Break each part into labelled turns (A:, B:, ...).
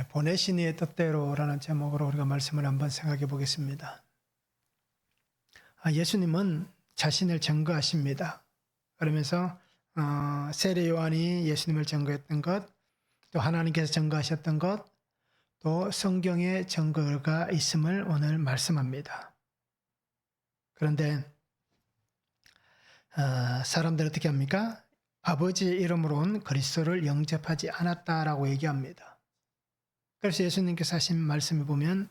A: 보내신 이의 뜻대로라는 제목으로 우리가 말씀을 한번 생각해 보겠습니다. 예수님은 자신을 증거하십니다. 그러면서 세례 요한이 예수님을 증거했던 것, 또 하나님께서 증거하셨던 것, 또 성경에 증거가 있음을 오늘 말씀합니다. 그런데 사람들 어떻게 합니까? 아버지의 이름으로 온 그리스도를 영접하지 않았다라고 얘기합니다. 그래서 예수님께서 하신 말씀을 보면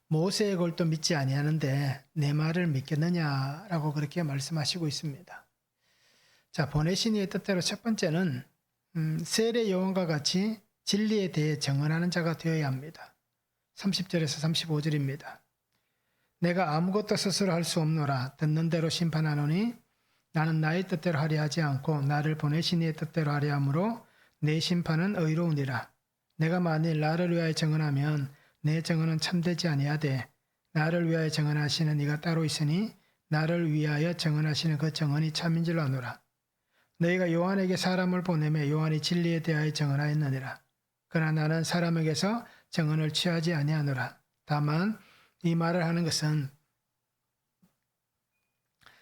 A: 모세의 글도 믿지 아니하는데 내 말을 믿겠느냐라고 그렇게 말씀하시고 있습니다. 자, 보내신 이의 뜻대로 첫 번째는 세례 요한과 같이 진리에 대해 증언하는 자가 되어야 합니다. 30절에서 35절입니다. 내가 아무것도 스스로 할 수 없노라. 듣는 대로 심판하노니 나는 나의 뜻대로 하려 하지 않고 나를 보내신 이의 뜻대로 하려 하므로 내 심판은 의로우니라. 내가 만일 나를 위하여 증언하면 내 증언은 참되지 아니하되 나를 위하여 증언하시는 이가 따로 있으니 나를 위하여 증언하시는 그 증언이 참인 줄 아노라. 너희가 요한에게 사람을 보내매 요한이 진리에 대하여 증언하였느니라. 그러나 나는 사람에게서 증언을 취하지 아니하노라. 다만 이 말을 하는 것은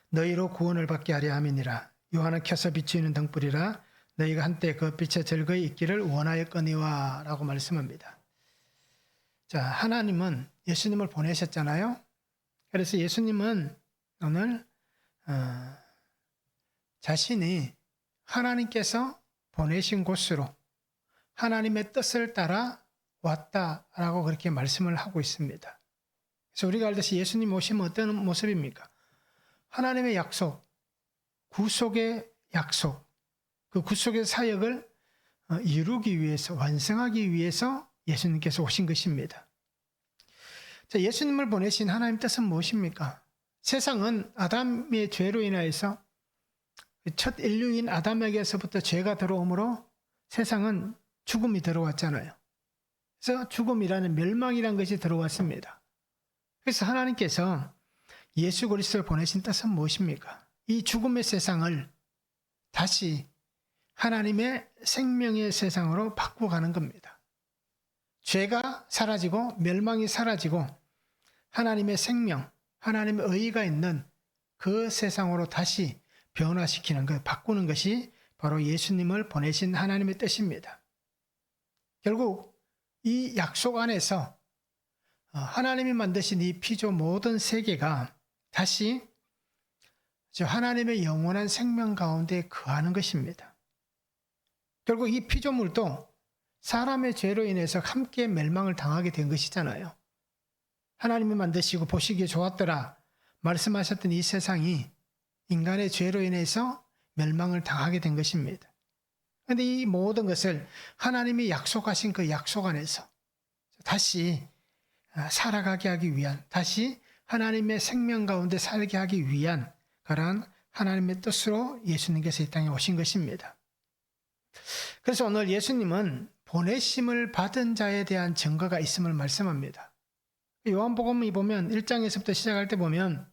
A: 너희로 구원을 받게 하려 함이니라. 요한은 켜서 비추이는 등불이라 너희가 한때 그 빛에 즐거이 있기를 원하였거니와 라고 말씀합니다. 자, 하나님은 예수님을 보내셨잖아요. 그래서 예수님은 오늘 자신이 하나님께서 보내신 곳으로 하나님의 뜻을 따라 왔다라고 그렇게 말씀을 하고 있습니다. 그래서 우리가 알듯이 예수님 오시면 어떤 모습입니까? 하나님의 약속, 구속의 약속, 그 구속의 사역을 이루기 위해서, 완성하기 위해서 예수님께서 오신 것입니다. 자, 예수님을 보내신 하나님 뜻은 무엇입니까? 세상은 아담의 죄로 인하여서 첫 인류인 아담에게서부터 죄가 들어오므로 세상은 죽음이 들어왔잖아요. 그래서 죽음이라는 멸망이라는 것이 들어왔습니다. 그래서 하나님께서 예수 그리스도를 보내신 뜻은 무엇입니까? 이 죽음의 세상을 다시 하나님의 생명의 세상으로 바꾸어가는 겁니다. 죄가 사라지고 멸망이 사라지고 하나님의 생명, 하나님의 의의가 있는 그 세상으로 다시 변화시키는 것, 바꾸는 것이 바로 예수님을 보내신 하나님의 뜻입니다. 결국 이 약속 안에서 하나님이 만드신 이 피조 모든 세계가 다시 하나님의 영원한 생명 가운데 거하는 것입니다. 결국 이 피조물도 사람의 죄로 인해서 함께 멸망을 당하게 된 것이잖아요. 하나님이 만드시고 보시기에 좋았더라 말씀하셨던 이 세상이 인간의 죄로 인해서 멸망을 당하게 된 것입니다. 그런데 이 모든 것을 하나님이 약속하신 그 약속 안에서 다시 살아가게 하기 위한, 다시 하나님의 생명 가운데 살게 하기 위한 그러한 하나님의 뜻으로 예수님께서 이 땅에 오신 것입니다. 그래서 오늘 예수님은 보내심을 받은 자에 대한 증거가 있음을 말씀합니다. 요한복음에 보면 1장에서부터 시작할 때 보면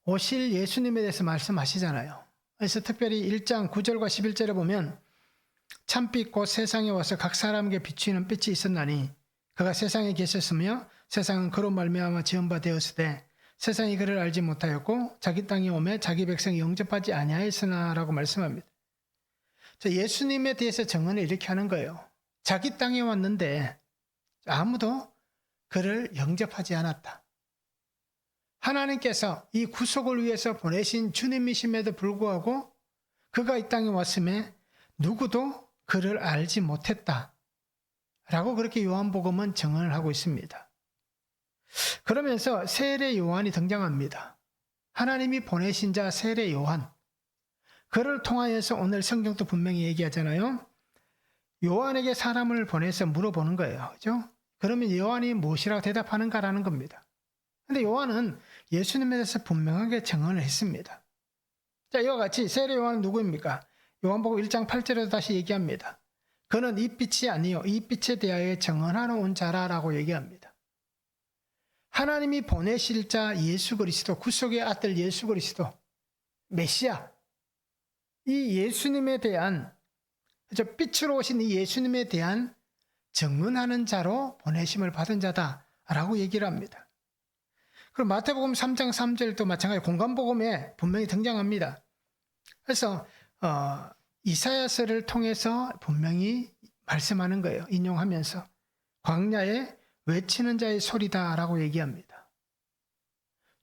A: 오실 예수님에 대해서 말씀하시잖아요. 그래서 특별히 1장 9절과 11절에 보면 참빛 곧 세상에 와서 각 사람에게 비추이는 빛이 있었나니 그가 세상에 계셨으며 세상은 그로 말미암아 지은 바 되었으되 세상이 그를 알지 못하였고 자기 땅에 오매 자기 백성이 영접하지 아니하였으나 라고 말씀합니다. 예수님에 대해서 증언을 이렇게 하는 거예요. 자기 땅에 왔는데 아무도 그를 영접하지 않았다. 하나님께서 이 구속을 위해서 보내신 주님이심에도 불구하고 그가 이 땅에 왔음에 누구도 그를 알지 못했다. 라고 그렇게 요한복음은 증언을 하고 있습니다. 그러면서 세례 요한이 등장합니다. 하나님이 보내신 자 세례 요한. 그를 통하여서 오늘 성경도 분명히 얘기하잖아요. 요한에게 사람을 보내서 물어보는 거예요. 그죠? 그러면 요한이 무엇이라고 대답하는가라는 겁니다. 근데 요한은 예수님에 대해서 분명하게 증언을 했습니다. 자, 이와 같이 세례 요한은 누구입니까? 요한복음 1장 8절에도 다시 얘기합니다. 그는 이 빛이 아니요 이 빛에 대하여 증언하러 온 자라라고 얘기합니다. 하나님이 보내실 자 예수 그리스도, 구속의 아들 예수 그리스도, 메시아, 이 예수님에 대한, 빛으로 오신 이 예수님에 대한 증언하는 자로 보내심을 받은 자다라고 얘기를 합니다. 그리고 마태복음 3장 3절도 마찬가지 공관복음에 분명히 등장합니다. 그래서 이사야서를 통해서 분명히 말씀하는 거예요. 인용하면서 광야에 외치는 자의 소리다라고 얘기합니다.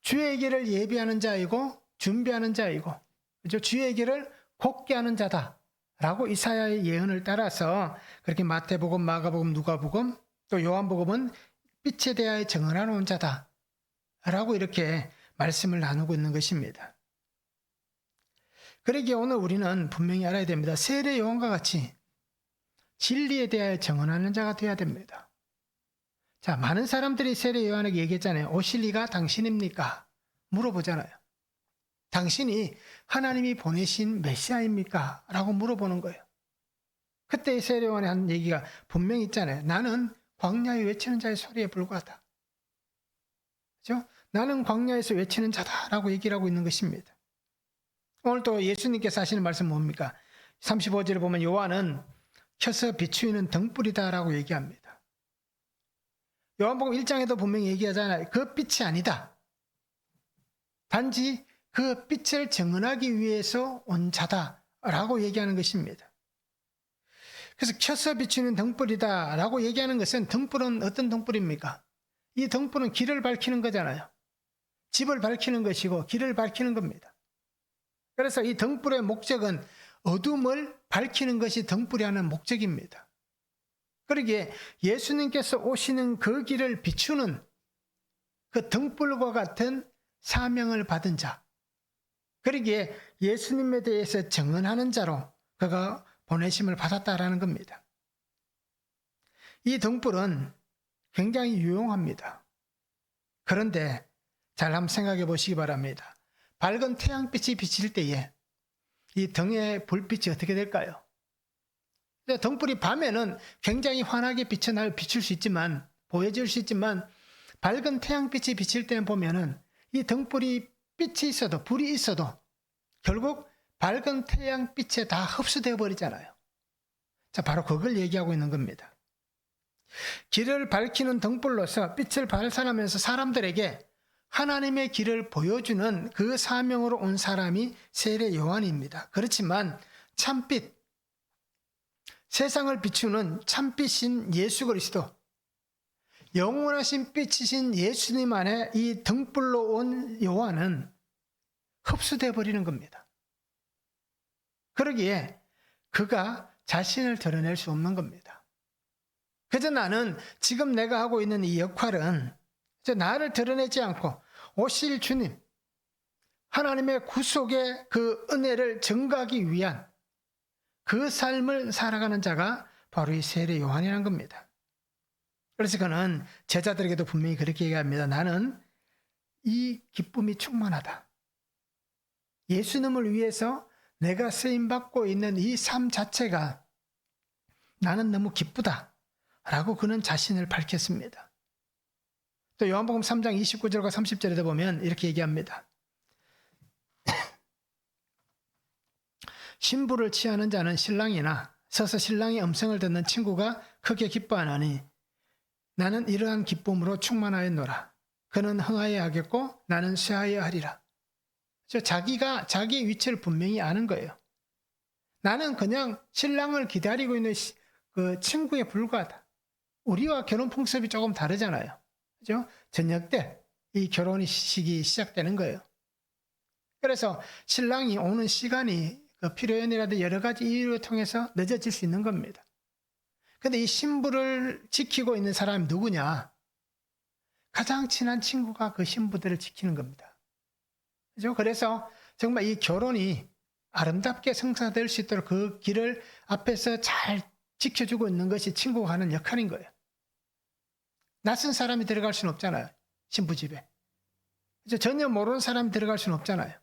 A: 주의 길을 예비하는 자이고 준비하는 자이고, 그죠? 주의 길을 곱게 하는 자다라고 이사야의 예언을 따라서 그렇게 마태복음, 마가복음, 누가복음, 또 요한복음은 빛에 대하여 증언하는 자다라고 이렇게 말씀을 나누고 있는 것입니다. 그러기에 오늘 우리는 분명히 알아야 됩니다. 세례 요한과 같이 진리에 대하여 증언하는 자가 되어야 됩니다. 자, 많은 사람들이 세례 요한에게 얘기했잖아요. 오실 이가 당신입니까? 물어보잖아요. 당신이 하나님이 보내신 메시아입니까? 라고 물어보는 거예요. 그때 세례 요한이 한 얘기가 분명히 있잖아요. 나는 광야에 외치는 자의 소리에 불과하다. 그죠? 나는 광야에서 외치는 자다라고 얘기를 하고 있는 것입니다. 오늘 또 예수님께서 하시는 말씀 뭡니까? 35절에 보면 요한은 켜서 비추이는 등불이다라고 얘기합니다. 요한복음 1장에도 분명히 얘기하잖아요. 그 빛이 아니다. 단지 그 빛을 증언하기 위해서 온 자다라고 얘기하는 것입니다. 그래서 켜서 비추는 등불이다라고 얘기하는 것은, 등불은 어떤 등불입니까? 이 등불은 길을 밝히는 거잖아요. 집을 밝히는 것이고 길을 밝히는 겁니다. 그래서 이 등불의 목적은 어둠을 밝히는 것이 등불이 하는 목적입니다. 그러기에 예수님께서 오시는 그 길을 비추는 그 등불과 같은 사명을 받은 자, 그러기에 예수님에 대해서 증언하는 자로 그가 보내심을 받았다라는 겁니다. 이 등불은 굉장히 유용합니다. 그런데 잘 한번 생각해 보시기 바랍니다. 밝은 태양빛이 비칠 때에 이 등의 불빛이 어떻게 될까요? 등불이 밤에는 굉장히 환하게 비출 수 있지만, 보여질 수 있지만, 밝은 태양빛이 비칠 때는 보면은 이 등불이 빛이 있어도, 불이 있어도 결국 밝은 태양빛에 다 흡수되어 버리잖아요. 자, 바로 그걸 얘기하고 있는 겁니다. 길을 밝히는 등불로서 빛을 발산하면서 사람들에게 하나님의 길을 보여주는 그 사명으로 온 사람이 세례 요한입니다. 그렇지만 참빛, 세상을 비추는 참빛인 예수 그리스도, 영원하신 빛이신 예수님 안에 이 등불로 온 요한은 흡수되어 버리는 겁니다. 그러기에 그가 자신을 드러낼 수 없는 겁니다. 그래서 나는 지금 내가 하고 있는 이 역할은 나를 드러내지 않고 오실 주님, 하나님의 구속의 그 은혜를 증거하기 위한 그 삶을 살아가는 자가 바로 이 세례 요한이라는 겁니다. 그래서 그는 제자들에게도 분명히 그렇게 얘기합니다. 나는 이 기쁨이 충만하다. 예수님을 위해서 내가 쓰임받고 있는 이 삶 자체가 나는 너무 기쁘다 라고 그는 자신을 밝혔습니다. 또 요한복음 3장 29절과 30절에도 보면 이렇게 얘기합니다. 신부를 취하는 자는 신랑이나 서서 신랑의 음성을 듣는 친구가 크게 기뻐하나니 나는 이러한 기쁨으로 충만하였노라. 그는 흥하여 하겠고 나는 쇠하여 하리라. 자기가 자기 위치를 분명히 아는 거예요. 나는 그냥 신랑을 기다리고 있는 그 친구에 불과하다. 우리와 결혼 풍습이 조금 다르잖아요. 그죠? 저녁 때 이 결혼식이 시작되는 거예요. 그래서 신랑이 오는 시간이 그 필요연이라도 여러 가지 이유를 통해서 늦어질 수 있는 겁니다. 근데 이 신부를 지키고 있는 사람이 누구냐? 가장 친한 친구가 그 신부들을 지키는 겁니다. 그죠? 그래서 정말 이 결혼이 아름답게 성사될 수 있도록 그 길을 앞에서 잘 지켜주고 있는 것이 친구가 하는 역할인 거예요. 낯선 사람이 들어갈 수는 없잖아요. 신부 집에. 그죠? 전혀 모르는 사람이 들어갈 수는 없잖아요.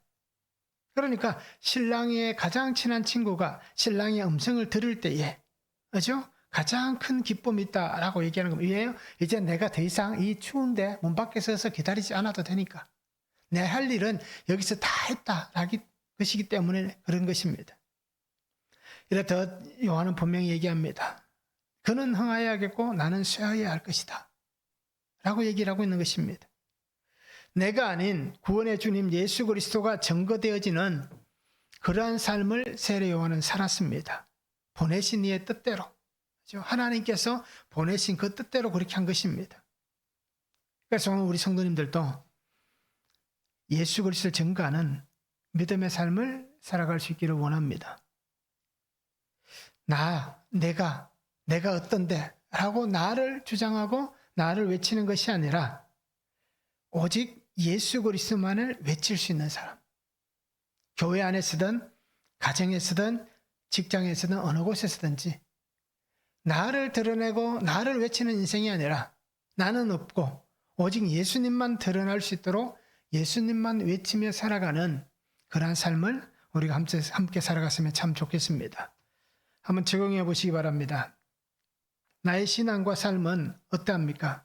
A: 그러니까 신랑의 가장 친한 친구가 신랑의 음성을 들을 때에, 그죠? 가장 큰 기쁨이 있다라고 얘기하는 겁니다. 왜요? 이제 내가 더 이상 이 추운데 문 밖에 서서 기다리지 않아도 되니까. 내 할 일은 여기서 다 했다라는 것이기 때문에 그런 것입니다. 이래 더 요한은 분명히 얘기합니다. 그는 흥하여야겠고 나는 쇠하여야 할 것이다 라고 얘기를 하고 있는 것입니다. 내가 아닌 구원의 주님 예수 그리스도가 증거되어지는 그러한 삶을 세례 요한은 살았습니다. 보내신 이의 뜻대로, 하나님께서 보내신 그 뜻대로 그렇게 한 것입니다. 그래서 오늘 우리 성도님들도 예수 그리스도를 증거하는 믿음의 삶을 살아갈 수 있기를 원합니다. 내가 어떤데 라고 나를 주장하고 나를 외치는 것이 아니라 오직 예수 그리스도만을 외칠 수 있는 사람. 교회 안에서든 가정에서든 직장에서든 어느 곳에서든지 나를 드러내고 나를 외치는 인생이 아니라 나는 없고 오직 예수님만 드러날 수 있도록 예수님만 외치며 살아가는 그러한 삶을 우리가 함께 살아갔으면 참 좋겠습니다. 한번 적용해 보시기 바랍니다. 나의 신앙과 삶은 어떠합니까?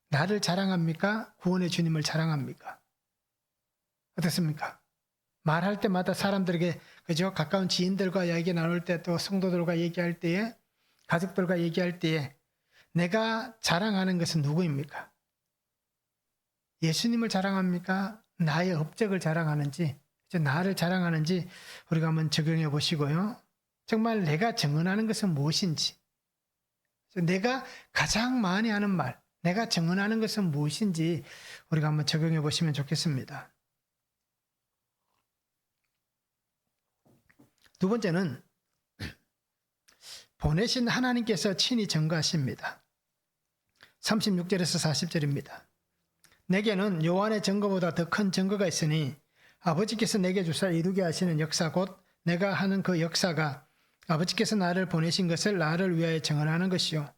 A: 나를 자랑합니까? 구원의 주님을 자랑합니까? 어떻습니까? 말할 때마다 사람들에게, 그죠? 가까운 지인들과 이야기 나눌 때, 또 성도들과 얘기할 때에, 가족들과 얘기할 때에 내가 자랑하는 것은 누구입니까? 예수님을 자랑합니까? 나의 업적을 자랑하는지, 나를 자랑하는지 우리가 한번 적용해 보시고요. 정말 내가 증언하는 것은 무엇인지, 내가 가장 많이 하는 말, 내가 증언하는 것은 무엇인지 우리가 한번 적용해 보시면 좋겠습니다. 두 번째는 보내신 하나님께서 친히 증거하십니다. 36절에서 40절입니다. 내게는 요한의 증거보다 더 큰 증거가 있으니 아버지께서 내게 주사 이루게 하시는 역사 곧 내가 하는 그 역사가 아버지께서 나를 보내신 것을 나를 위하여 증언하는 것이요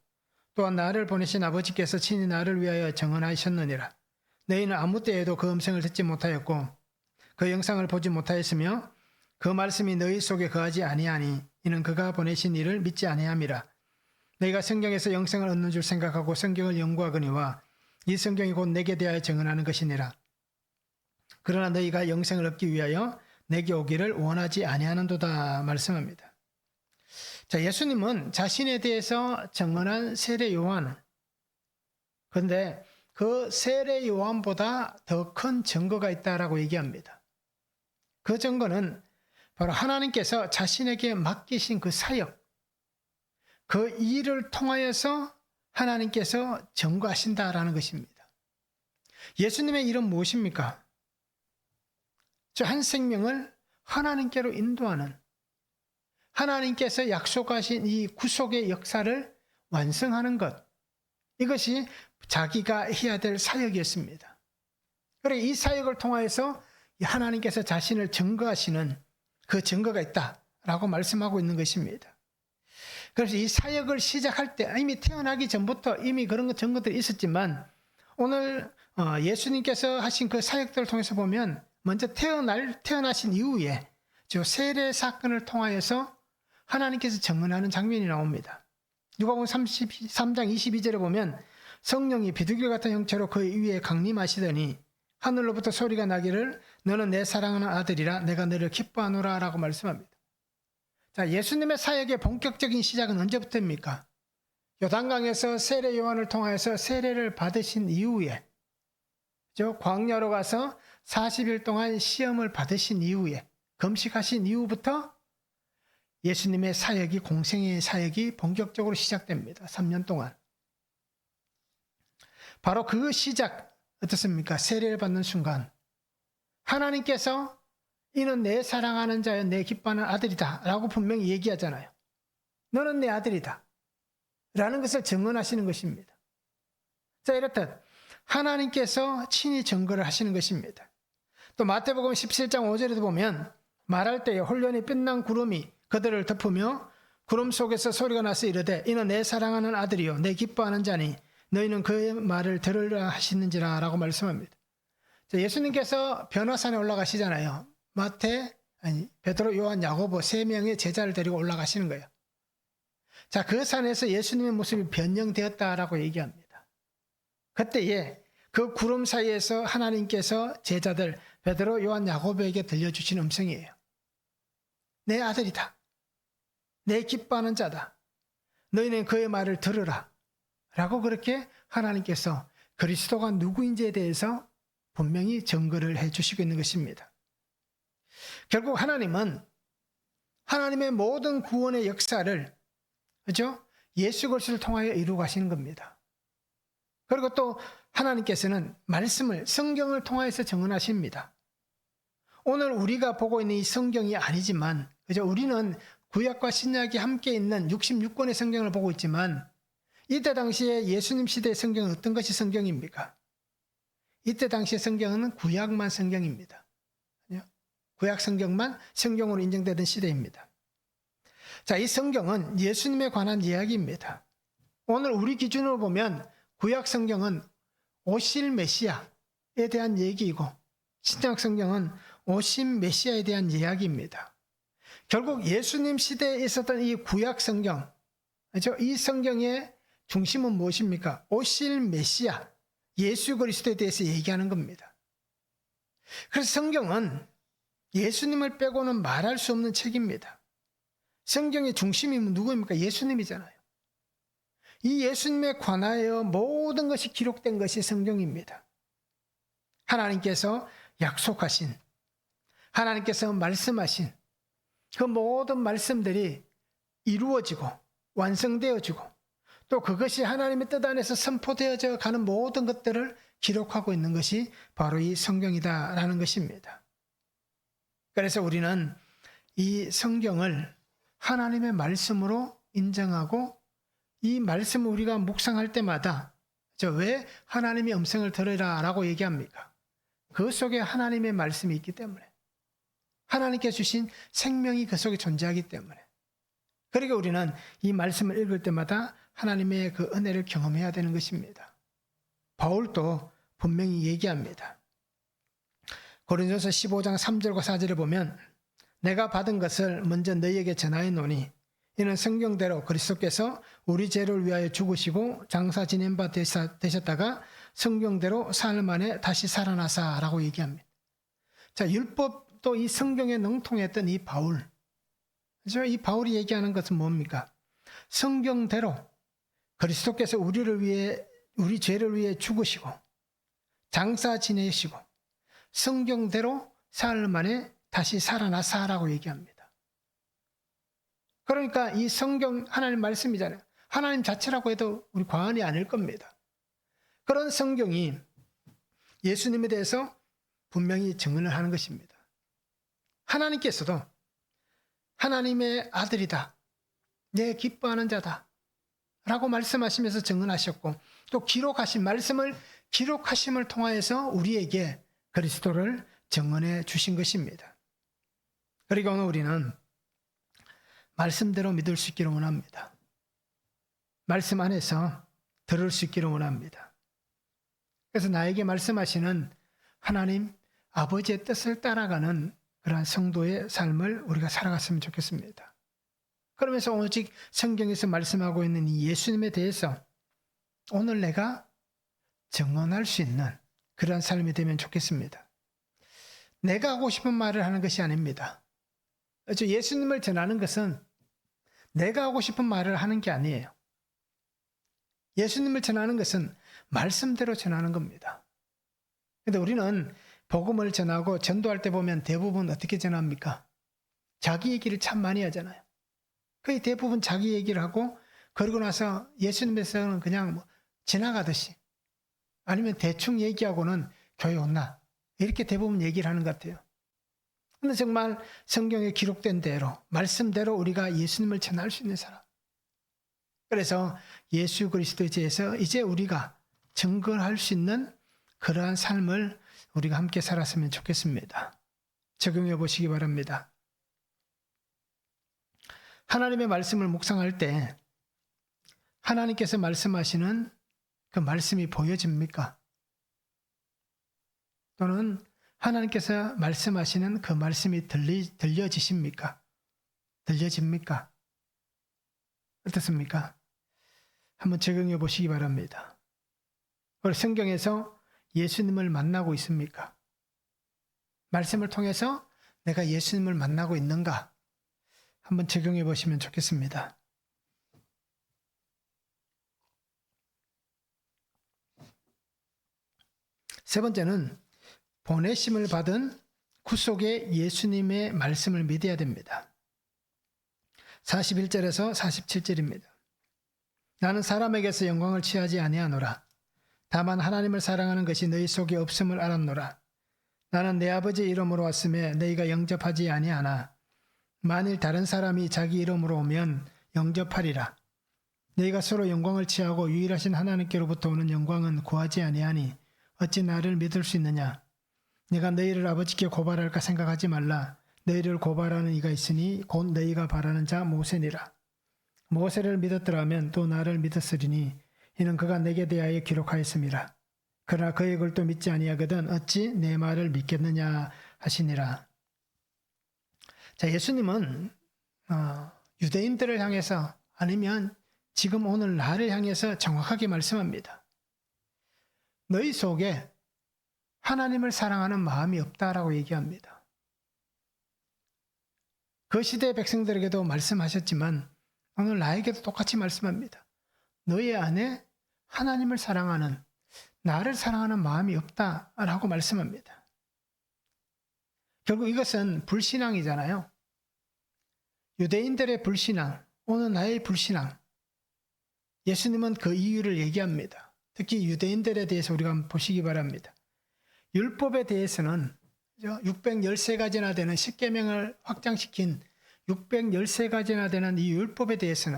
A: 또한 나를 보내신 아버지께서 친히 나를 위하여 증언하셨느니라. 너희는 아무 때에도 그 음성을 듣지 못하였고 그 영상을 보지 못하였으며 그 말씀이 너희 속에 거하지 아니하니 이는 그가 보내신 이를 믿지 아니함이라. 너희가 성경에서 영생을 얻는 줄 생각하고 성경을 연구하거니와 이 성경이 곧 내게 대하여 증언하는 것이니라. 그러나 너희가 영생을 얻기 위하여 내게 오기를 원하지 아니하는도다 말씀합니다. 자, 예수님은 자신에 대해서 증언한 세례 요한, 그런데 그 세례 요한보다 더 큰 증거가 있다라고 얘기합니다. 그 증거는 바로 하나님께서 자신에게 맡기신 그 사역, 그 일을 통하여서 하나님께서 증거하신다라는 것입니다. 예수님의 일은 무엇입니까? 저 한 생명을 하나님께로 인도하는, 하나님께서 약속하신 이 구속의 역사를 완성하는 것, 이것이 자기가 해야 될 사역이었습니다. 그리고 이 사역을 통하여서 하나님께서 자신을 증거하시는 그 증거가 있다라고 말씀하고 있는 것입니다. 그래서 이 사역을 시작할 때 이미 태어나기 전부터 이미 그런 증거들이 있었지만 오늘 예수님께서 하신 그 사역들을 통해서 보면 먼저 태어나신 이후에 저 세례 사건을 통하여서 하나님께서 증언하는 장면이 나옵니다. 누가복음 33장 22절에 보면 성령이 비둘기 같은 형체로 그 위에 강림하시더니 하늘로부터 소리가 나기를 너는 내 사랑하는 아들이라 내가 너를 기뻐하노라 라고 말씀합니다. 자, 예수님의 사역의 본격적인 시작은 언제부터입니까? 요단강에서 세례 요한을 통하여서 세례를 받으신 이후에, 광야로 가서 40일 동안 시험을 받으신 이후에, 금식하신 이후부터 예수님의 사역이, 공생의 사역이 본격적으로 시작됩니다. 3년 동안. 바로 그 시작, 어떻습니까? 세례를 받는 순간 하나님께서 이는 내 사랑하는 자여 내 기뻐하는 아들이다 라고 분명히 얘기하잖아요. 너는 내 아들이다 라는 것을 증언하시는 것입니다. 자, 이렇듯 하나님께서 친히 증거를 하시는 것입니다. 또 마태복음 17장 5절에도 보면 말할 때에 홀련히 빛난 구름이 그들을 덮으며 구름 속에서 소리가 나서 이르되 이는 내 사랑하는 아들이요 내 기뻐하는 자니 너희는 그의 말을 들으라 하시는지라 라고 말씀합니다. 자, 예수님께서 변화산에 올라가시잖아요. 베드로, 요한, 야고보 세 명의 제자를 데리고 올라가시는 거예요. 자, 그 산에서 예수님의 모습이 변형되었다라고 얘기합니다. 그때에 그 구름 사이에서 하나님께서 제자들 베드로, 요한, 야고보에게 들려주신 음성이에요. 내 아들이다. 내 기뻐하는 자다. 너희는 그의 말을 들으라. 라고 그렇게 하나님께서 그리스도가 누구인지에 대해서 분명히 증거를 해주시고 있는 것입니다. 결국 하나님은 하나님의 모든 구원의 역사를, 그죠? 예수 그리스도를 통하여 이루어 가시는 겁니다. 그리고 또 하나님께서는 말씀을, 성경을 통하여서 증언하십니다. 오늘 우리가 보고 있는 이 성경이 아니지만, 그죠? 우리는 구약과 신약이 함께 있는 66권의 성경을 보고 있지만, 이때 당시에 예수님 시대의 성경은 어떤 것이 성경입니까? 이때 당시의 성경은 구약만 성경입니다. 구약 성경만 성경으로 인정되던 시대입니다. 자, 이 성경은 예수님에 관한 이야기입니다. 오늘 우리 기준으로 보면 구약 성경은 오실 메시아에 대한 얘기이고, 신약 성경은 오신 메시아에 대한 이야기입니다. 결국 예수님 시대에 있었던 이 구약 성경, 그렇죠? 이 성경의 중심은 무엇입니까? 오실 메시아, 예수 그리스도에 대해서 얘기하는 겁니다. 그래서 성경은 예수님을 빼고는 말할 수 없는 책입니다. 성경의 중심이 누구입니까? 예수님이잖아요. 이 예수님에 관하여 모든 것이 기록된 것이 성경입니다. 하나님께서 약속하신, 하나님께서 말씀하신 그 모든 말씀들이 이루어지고 완성되어지고, 또 그것이 하나님의 뜻 안에서 선포되어져 가는 모든 것들을 기록하고 있는 것이 바로 이 성경이다라는 것입니다. 그래서 우리는 이 성경을 하나님의 말씀으로 인정하고, 이 말씀을 우리가 묵상할 때마다 왜 하나님의 음성을 들으라 라고 얘기합니까? 그 속에 하나님의 말씀이 있기 때문에, 하나님께 주신 생명이 그 속에 존재하기 때문에, 그러니까 우리는 이 말씀을 읽을 때마다 하나님의 그 은혜를 경험해야 되는 것입니다. 바울도 분명히 얘기합니다. 고린도서 15장 3절과 4절에 보면, 내가 받은 것을 먼저 너희에게 전하였노니 이는 성경대로 그리스도께서 우리 죄를 위하여 죽으시고 장사 지낸 바 되셨다가 성경대로 사흘 만에 다시 살아나사라고 얘기합니다. 자, 율법도 이 성경에 능통했던 이 바울, 그렇죠? 이 바울이 얘기하는 것은 뭡니까? 성경대로 그리스도께서 우리 죄를 위해 죽으시고 장사 지내시고 성경대로 사흘 만에 다시 살아나사라고 얘기합니다. 그러니까 이 성경 하나님 말씀이잖아요. 하나님 자체라고 해도 우리 과언이 아닐 겁니다. 그런 성경이 예수님에 대해서 분명히 증언을 하는 것입니다. 하나님께서도 하나님의 아들이다, 내 기뻐하는 자다 라고 말씀하시면서 증언하셨고, 또 기록하신 말씀을 기록하심을 통하여서 우리에게 그리스도를 증언해 주신 것입니다. 그리고 오늘 우리는 말씀대로 믿을 수 있기를 원합니다. 말씀 안에서 들을 수 있기를 원합니다. 그래서 나에게 말씀하시는 하나님 아버지의 뜻을 따라가는 그러한 성도의 삶을 우리가 살아갔으면 좋겠습니다. 그러면서 오직 성경에서 말씀하고 있는 이 예수님에 대해서 오늘 내가 증언할 수 있는 그러한 삶이 되면 좋겠습니다. 내가 하고 싶은 말을 하는 것이 아닙니다. 예수님을 전하는 것은 내가 하고 싶은 말을 하는 게 아니에요. 예수님을 전하는 것은 말씀대로 전하는 겁니다. 그런데 우리는 복음을 전하고 전도할 때 보면 대부분 어떻게 전합니까? 자기 얘기를 참 많이 하잖아요. 거의 대부분 자기 얘기를 하고, 그러고 나서 예수님에서는 그냥 뭐 지나가듯이, 아니면 대충 얘기하고는 교회 온나, 이렇게 대부분 얘기를 하는 것 같아요. 그런데 정말 성경에 기록된 대로, 말씀대로 우리가 예수님을 전할 수 있는 사람, 그래서 예수 그리스도에 대해서 이제 우리가 증거할 수 있는 그러한 삶을 우리가 함께 살았으면 좋겠습니다. 적용해 보시기 바랍니다. 하나님의 말씀을 묵상할 때 하나님께서 말씀하시는 그 말씀이 보여집니까? 또는 하나님께서 말씀하시는 그 말씀이 들려지십니까? 들려집니까? 어떻습니까? 한번 적용해 보시기 바랍니다. 우리 성경에서 예수님을 만나고 있습니까? 말씀을 통해서 내가 예수님을 만나고 있는가? 한번 적용해 보시면 좋겠습니다. 세 번째는 보내심을 받은 구속의 예수님의 말씀을 믿어야 됩니다. 41절에서 47절입니다. 나는 사람에게서 영광을 취하지 아니하노라. 다만 하나님을 사랑하는 것이 너희 속에 없음을 알았노라. 나는 내 아버지 이름으로 왔음에 너희가 영접하지 아니하나 만일 다른 사람이 자기 이름으로 오면 영접하리라. 너희가 서로 영광을 취하고 유일하신 하나님께로부터 오는 영광은 구하지 아니하니 어찌 나를 믿을 수 있느냐. 내가 너희를 아버지께 고발할까 생각하지 말라. 너희를 고발하는 이가 있으니 곧 너희가 바라는 자 모세니라. 모세를 믿었더라면 또 나를 믿었으리니 이는 그가 내게 대하여 기록하였음이라. 그러나 그의 글도 믿지 아니하거든 어찌 내 말을 믿겠느냐 하시니라. 자, 예수님은 유대인들을 향해서 아니면 지금 오늘 나를 향해서 정확하게 말씀합니다. 너희 속에 하나님을 사랑하는 마음이 없다라고 얘기합니다. 그 시대 백성들에게도 말씀하셨지만 오늘 나에게도 똑같이 말씀합니다. 너희 안에 하나님을 사랑하는, 나를 사랑하는 마음이 없다라고 말씀합니다. 결국 이것은 불신앙이잖아요. 유대인들의 불신앙, 오늘 나의 불신앙. 예수님은 그 이유를 얘기합니다. 특히 유대인들에 대해서 우리가 한번 보시기 바랍니다. 율법에 대해서는 613가지나 되는 십계명을 확장시킨 613가지나 되는 이 율법에 대해서는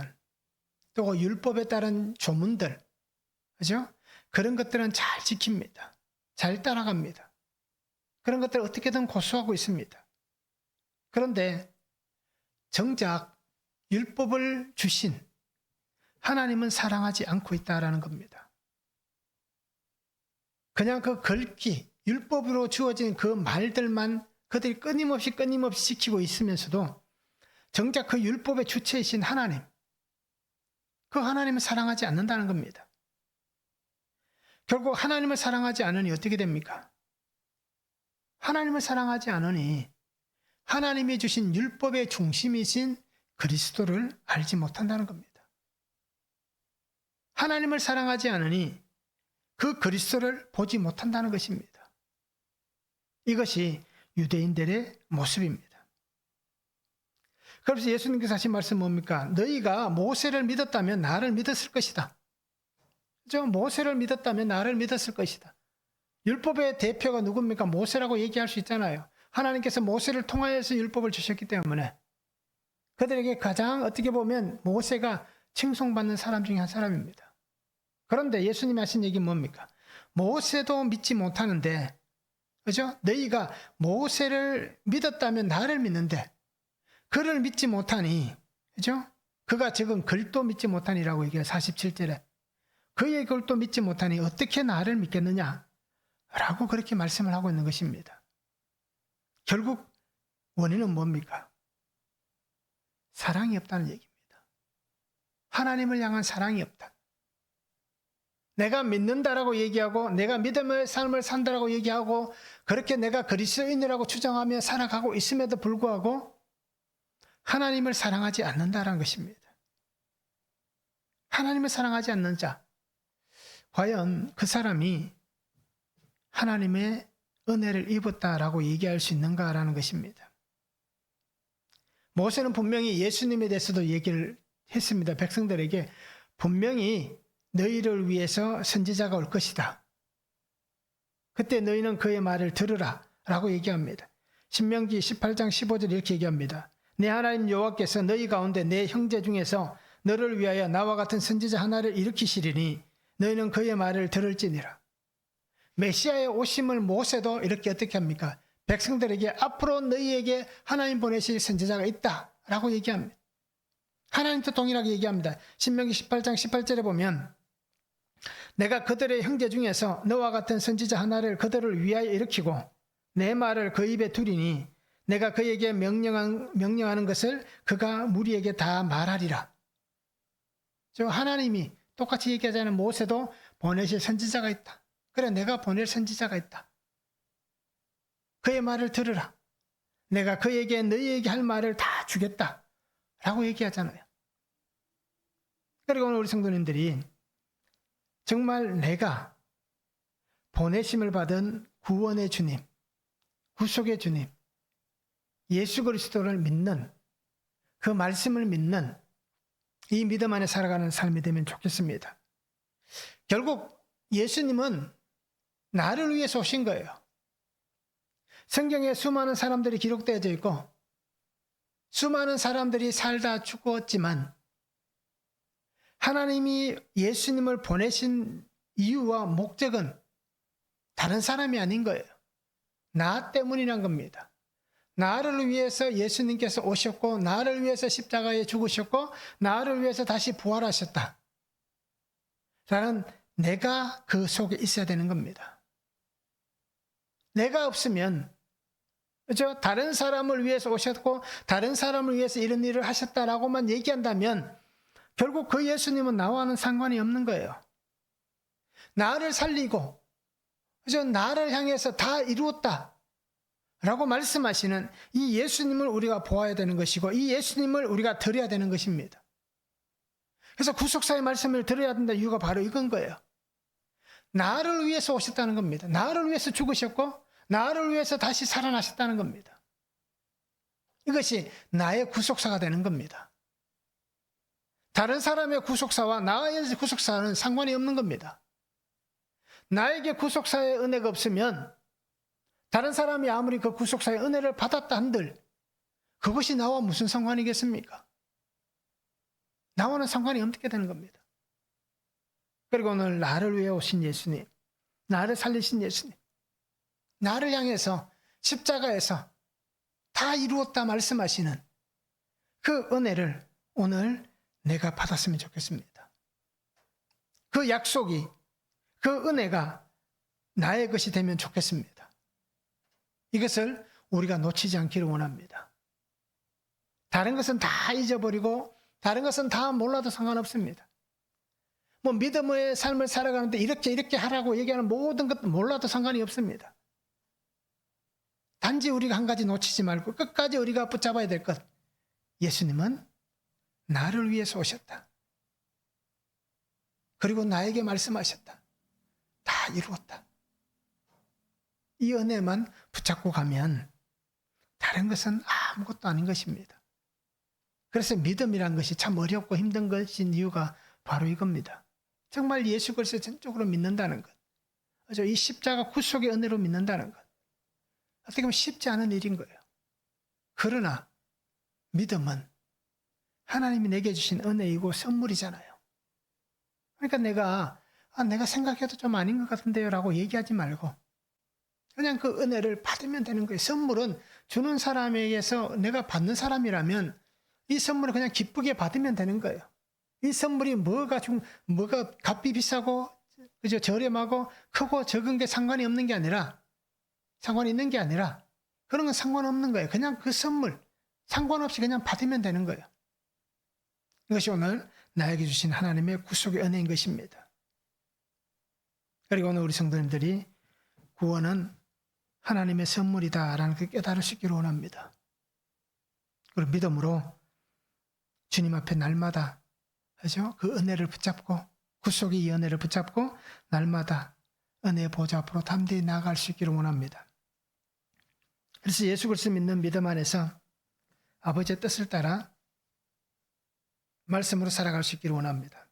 A: 또 율법에 따른 조문들, 그죠? 그런 것들은 잘 지킵니다. 잘 따라갑니다. 그런 것들을 어떻게든 고수하고 있습니다. 그런데 정작 율법을 주신 하나님은 사랑하지 않고 있다라는 겁니다. 그냥 그 글귀, 율법으로 주어진 그 말들만 그들이 끊임없이 지키고 있으면서도 정작 그 율법의 주체이신 하나님, 그 하나님을 사랑하지 않는다는 겁니다. 결국 하나님을 사랑하지 않으니 어떻게 됩니까? 하나님을 사랑하지 않으니 하나님이 주신 율법의 중심이신 그리스도를 알지 못한다는 겁니다. 하나님을 사랑하지 않으니 그 그리스도를 보지 못한다는 것입니다. 이것이 유대인들의 모습입니다. 그래서 예수님께서 하신 말씀 뭡니까? 너희가 모세를 믿었다면 나를 믿었을 것이다. 그죠? 모세를 믿었다면 나를 믿었을 것이다. 율법의 대표가 누굽니까? 모세라고 얘기할 수 있잖아요. 하나님께서 모세를 통하여서 율법을 주셨기 때문에 그들에게 가장 어떻게 보면 모세가 칭송받는 사람 중에 한 사람입니다. 그런데 예수님이 하신 얘기는 뭡니까? 모세도 믿지 못하는데, 그죠? 너희가 모세를 믿었다면 나를 믿는데 그를 믿지 못하니, 그죠? 그가 지금 글도 믿지 못하니라고 얘기해요. 47절에. 그의 글도 믿지 못하니 어떻게 나를 믿겠느냐? 라고 그렇게 말씀을 하고 있는 것입니다. 결국 원인은 뭡니까? 사랑이 없다는 얘기입니다. 하나님을 향한 사랑이 없다. 내가 믿는다라고 얘기하고 내가 믿음의 삶을 산다라고 얘기하고 그렇게 내가 그리스도인이라고 주장하며 살아가고 있음에도 불구하고 하나님을 사랑하지 않는다라는 것입니다. 하나님을 사랑하지 않는 자, 과연 그 사람이 하나님의 은혜를 입었다라고 얘기할 수 있는가라는 것입니다. 모세는 분명히 예수님에 대해서도 얘기를 했습니다. 백성들에게 분명히 너희를 위해서 선지자가 올 것이다. 그때 너희는 그의 말을 들으라 라고 얘기합니다. 신명기 18장 15절 이렇게 얘기합니다. 내 하나님 여호와께서 너희 가운데 내 형제 중에서 너를 위하여 나와 같은 선지자 하나를 일으키시리니 너희는 그의 말을 들을지니라. 메시아의 오심을 모세도 이렇게 어떻게 합니까? 백성들에게 앞으로 너희에게 하나님 보내실 선지자가 있다라고 얘기합니다. 하나님도 동일하게 얘기합니다. 신명기 18장 18절에 보면 내가 그들의 형제 중에서 너와 같은 선지자 하나를 그들을 위하여 일으키고 내 말을 그 입에 두리니 내가 그에게 명령하는 것을 그가 무리에게 다 말하리라. 저 하나님이 똑같이 얘기하자는 모세도 보내실 선지자가 있다. 그래, 내가 보낼 선지자가 있다. 그의 말을 들으라. 내가 그에게 너희에게 할 말을 다 주겠다. 라고 얘기하잖아요. 그리고 오늘 우리 성도님들이 정말 내가 보내심을 받은 구원의 주님, 구속의 주님, 예수 그리스도를 믿는, 그 말씀을 믿는 이 믿음 안에 살아가는 삶이 되면 좋겠습니다. 결국 예수님은 나를 위해서 오신 거예요. 성경에 수많은 사람들이 기록되어져 있고 수많은 사람들이 살다 죽었지만 하나님이 예수님을 보내신 이유와 목적은 다른 사람이 아닌 거예요. 나 때문이란 겁니다. 나를 위해서 예수님께서 오셨고 나를 위해서 십자가에 죽으셨고 나를 위해서 다시 부활하셨다. 나는 내가 그 속에 있어야 되는 겁니다. 내가 없으면 그렇죠? 다른 사람을 위해서 오셨고 다른 사람을 위해서 이런 일을 하셨다라고만 얘기한다면 결국 그 예수님은 나와는 상관이 없는 거예요. 나를 살리고 그죠? 나를 향해서 다 이루었다 라고 말씀하시는 이 예수님을 우리가 보아야 되는 것이고 이 예수님을 우리가 드려야 되는 것입니다. 그래서 구속사의 말씀을 들어야 된다 이유가 바로 이건 거예요. 나를 위해서 오셨다는 겁니다. 나를 위해서 죽으셨고 나를 위해서 다시 살아나셨다는 겁니다. 이것이 나의 구속사가 되는 겁니다. 다른 사람의 구속사와 나의 구속사는 상관이 없는 겁니다. 나에게 구속사의 은혜가 없으면 다른 사람이 아무리 그 구속사의 은혜를 받았다 한들 그것이 나와 무슨 상관이겠습니까? 나와는 상관이 없게 되는 겁니다. 그리고 오늘 나를 위해 오신 예수님, 나를 살리신 예수님, 나를 향해서 십자가에서 다 이루었다 말씀하시는 그 은혜를 오늘 내가 받았으면 좋겠습니다. 그 약속이, 그 은혜가 나의 것이 되면 좋겠습니다. 이것을 우리가 놓치지 않기를 원합니다. 다른 것은 다 잊어버리고 다른 것은 다 몰라도 상관없습니다. 뭐 믿음의 삶을 살아가는데 이렇게 하라고 얘기하는 모든 것도 몰라도 상관이 없습니다. 단지 우리가 한 가지 놓치지 말고 끝까지 우리가 붙잡아야 될 것. 예수님은 나를 위해서 오셨다. 그리고 나에게 말씀하셨다. 다 이루었다. 이 은혜만 붙잡고 가면 다른 것은 아무것도 아닌 것입니다. 그래서 믿음이란 것이 참 어렵고 힘든 것인 이유가 바로 이겁니다. 정말 예수 그리스도를 전적으로 믿는다는 것. 이 십자가 구속의 은혜로 믿는다는 것. 어떻게 보면 쉽지 않은 일인 거예요. 그러나 믿음은 하나님이 내게 주신 은혜이고 선물이잖아요. 그러니까 내가 생각해도 좀 아닌 것 같은데요 라고 얘기하지 말고 그냥 그 은혜를 받으면 되는 거예요. 선물은 주는 사람에게서 내가 받는 사람이라면 이 선물을 그냥 기쁘게 받으면 되는 거예요. 이 선물이 뭐가 값이 비싸고 그죠? 저렴하고 크고 적은 게 상관이 없는 게 아니라 상관이 있는 게 아니라 그런 건 상관없는 거예요. 그냥 그 선물 상관없이 그냥 받으면 되는 거예요. 이것이 오늘 나에게 주신 하나님의 구속의 은혜인 것입니다. 그리고 오늘 우리 성도님들이 구원은 하나님의 선물이다라는 걸 깨달을 수 있기를 원합니다. 그리고 믿음으로 주님 앞에 날마다 그죠? 그 은혜를 붙잡고 구속의 이 은혜를 붙잡고 날마다 은혜의 보좌 앞으로 담대히 나아갈 수 있기를 원합니다. 그래서 예수 그리스도 믿는 믿음 안에서 아버지의 뜻을 따라 말씀으로 살아갈 수 있기를 원합니다.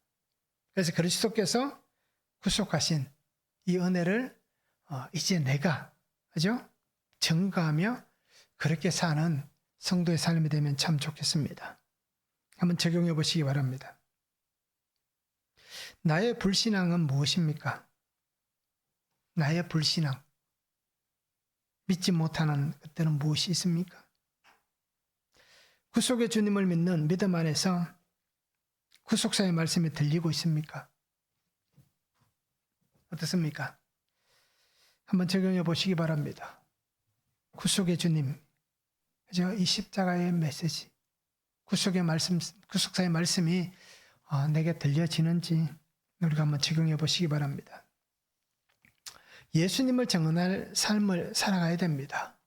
A: 그래서 그리스도께서 구속하신 이 은혜를 이제 내가 그죠? 증거하며 그렇게 사는 성도의 삶이 되면 참 좋겠습니다. 한번 적용해 보시기 바랍니다. 나의 불신앙은 무엇입니까? 나의 불신앙. 믿지 못하는 것들은 무엇이 있습니까? 구속의 주님을 믿는 믿음 안에서 구속사의 말씀이 들리고 있습니까? 어떻습니까? 한번 적용해 보시기 바랍니다. 구속의 주님, 그죠? 이 십자가의 메시지, 구속의 말씀, 구속사의 말씀이 내게 들려지는지 우리가 한번 적용해 보시기 바랍니다. 예수님을 증언할 삶을 살아가야 됩니다.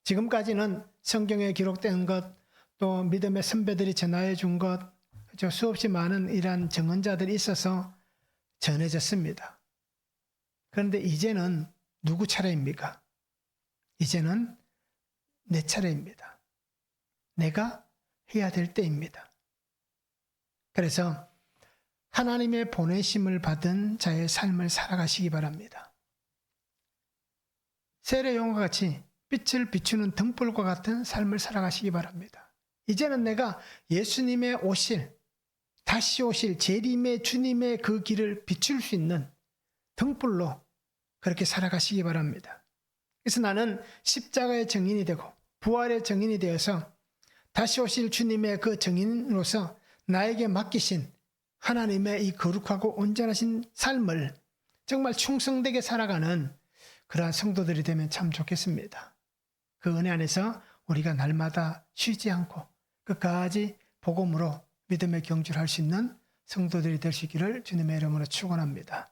A: 지금까지는 성경에 기록된 것, 또 믿음의 선배들이 전하해 준 것, 수없이 많은 이러한 증언자들이 있어서 전해졌습니다. 그런데 이제는 누구 차례입니까? 이제는 내 차례입니다. 내가 해야 될 때입니다. 그래서 하나님의 보내심을 받은 자의 삶을 살아가시기 바랍니다. 세례요한과 같이 빛을 비추는 등불과 같은 삶을 살아가시기 바랍니다. 이제는 내가 예수님의 다시 오실 재림의 주님의 그 길을 비출 수 있는 등불로 그렇게 살아가시기 바랍니다. 그래서 나는 십자가의 증인이 되고 부활의 증인이 되어서 다시 오실 주님의 그 증인으로서 나에게 맡기신 하나님의 이 거룩하고 온전하신 삶을 정말 충성되게 살아가는 그러한 성도들이 되면 참 좋겠습니다. 그 은혜 안에서 우리가 날마다 쉬지 않고 끝까지 복음으로 믿음의 경주를 할 수 있는 성도들이 될 수 있기를 주님의 이름으로 축원합니다.